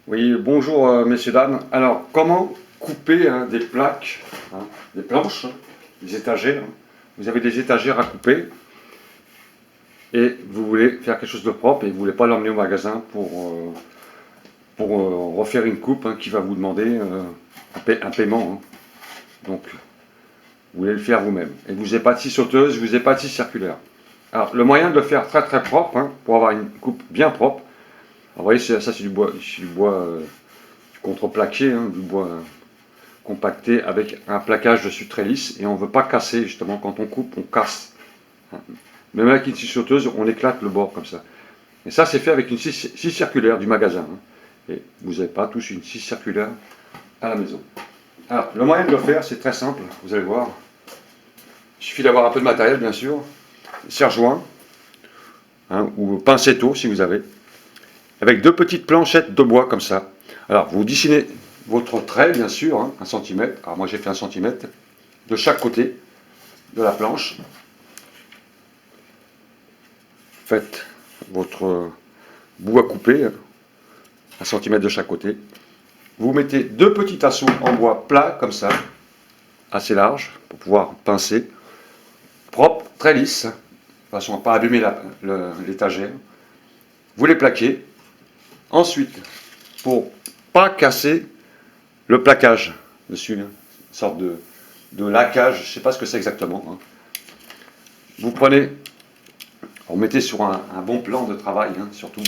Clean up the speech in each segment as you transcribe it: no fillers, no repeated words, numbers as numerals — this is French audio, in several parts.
Oui, bonjour messieurs, dames. Alors, comment couper des plaques, des planches, des étagères. Vous avez des étagères à couper et vous voulez faire quelque chose de propre et vous ne voulez pas l'emmener au magasin pour refaire une coupe qui va vous demander un paiement. Donc, vous voulez le faire vous-même. Et vous n'avez pas de scie sauteuse, vous n'avez pas de scie circulaire. Alors, le moyen de le faire très très propre, pour avoir une coupe bien propre, alors, vous voyez, ça c'est du bois, contreplaqué, du bois compacté avec un plaquage dessus très lisse, et on ne veut pas casser, justement, quand on coupe, on casse. Même avec une scie sauteuse, on éclate le bord comme ça. Et ça, c'est fait avec une scie circulaire du magasin. Et vous n'avez pas tous une scie circulaire à la maison. Alors, le moyen de le faire, c'est très simple, vous allez voir. Il suffit d'avoir un peu de matériel, bien sûr, serre-joint, ou pincetto, si vous avez, avec deux petites planchettes de bois, comme ça. Alors, vous dessinez votre trait, bien sûr, 1 cm. Alors, moi, j'ai fait 1 cm de chaque côté de la planche. Faites votre bout à couper, 1 cm de chaque côté. Vous mettez deux petits tasseaux en bois plat, comme ça, assez large, pour pouvoir pincer. Propre, très lisse, de façon à ne pas abîmer l'étagère. Vous les plaquez. Ensuite, pour pas casser le plaquage dessus, une sorte de laquage, je ne sais pas ce que c'est exactement. Vous prenez, vous mettez sur un bon plan de travail, surtout.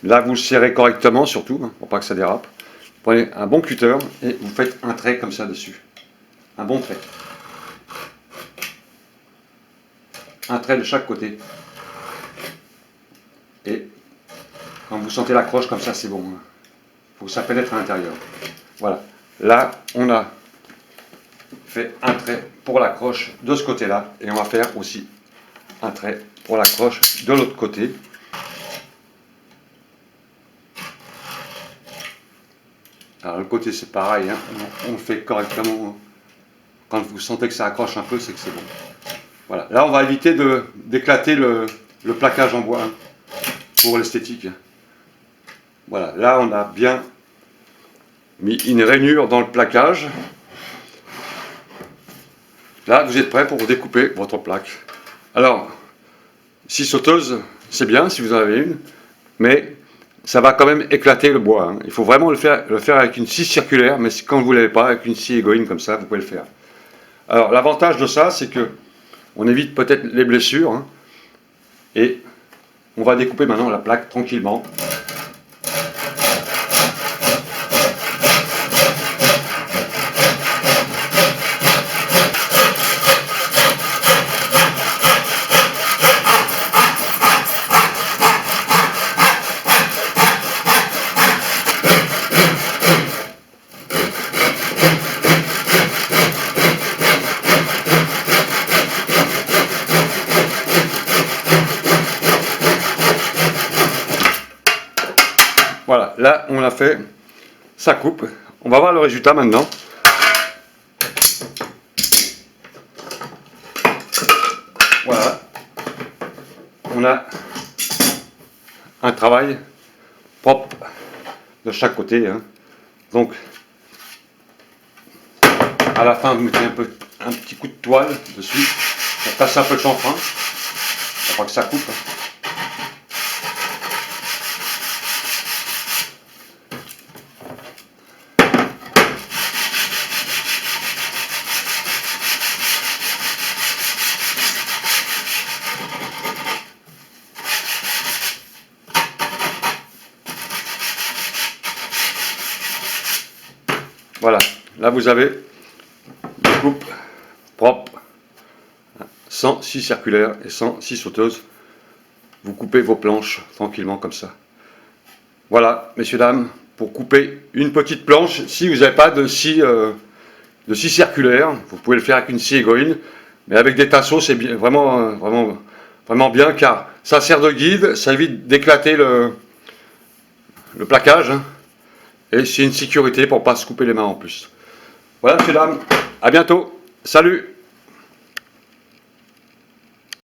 Là, vous le serrez correctement, surtout, pour pas que ça dérape. Vous prenez un bon cutter et vous faites un trait comme ça dessus. Un bon trait. Un trait de chaque côté. Et quand vous sentez l'accroche comme ça, c'est bon. Il faut que ça pénètre à l'intérieur. Voilà. Là, on a fait un trait pour l'accroche de ce côté-là. Et on va faire aussi un trait pour l'accroche de l'autre côté. Alors le côté c'est pareil, on le fait correctement. Quand vous sentez que ça accroche un peu, c'est que c'est bon. Voilà. Là, on va éviter d'éclater le plaquage en bois pour l'esthétique. Voilà. Là, on a bien mis une rainure dans le plaquage. Là, vous êtes prêt pour découper votre plaque. Alors, scie sauteuse, c'est bien si vous en avez une, mais ça va quand même éclater le bois. Il faut vraiment le faire avec une scie circulaire, mais quand vous ne l'avez pas, avec une scie égoïne comme ça, vous pouvez le faire. Alors, l'avantage de ça, c'est que on évite peut-être les blessures, et on va découper maintenant la plaque tranquillement. Voilà, là on a fait sa coupe. On va voir le résultat maintenant. Voilà, on a un travail propre de chaque côté. Donc, à la fin, vous mettez un petit coup de toile dessus pour passer un peu de chanfrein, pour pas que ça coupe. Voilà, là vous avez une coupe propre, sans scie circulaire et sans scie sauteuse. Vous coupez vos planches tranquillement comme ça. Voilà, messieurs, dames, pour couper une petite planche, si vous n'avez pas de scie circulaire, vous pouvez le faire avec une scie égoïne, mais avec des tasseaux, c'est vraiment bien, car ça sert de guide, ça évite d'éclater le plaquage, et c'est une sécurité pour ne pas se couper les mains en plus. Voilà, messieurs, dames, à bientôt, salut!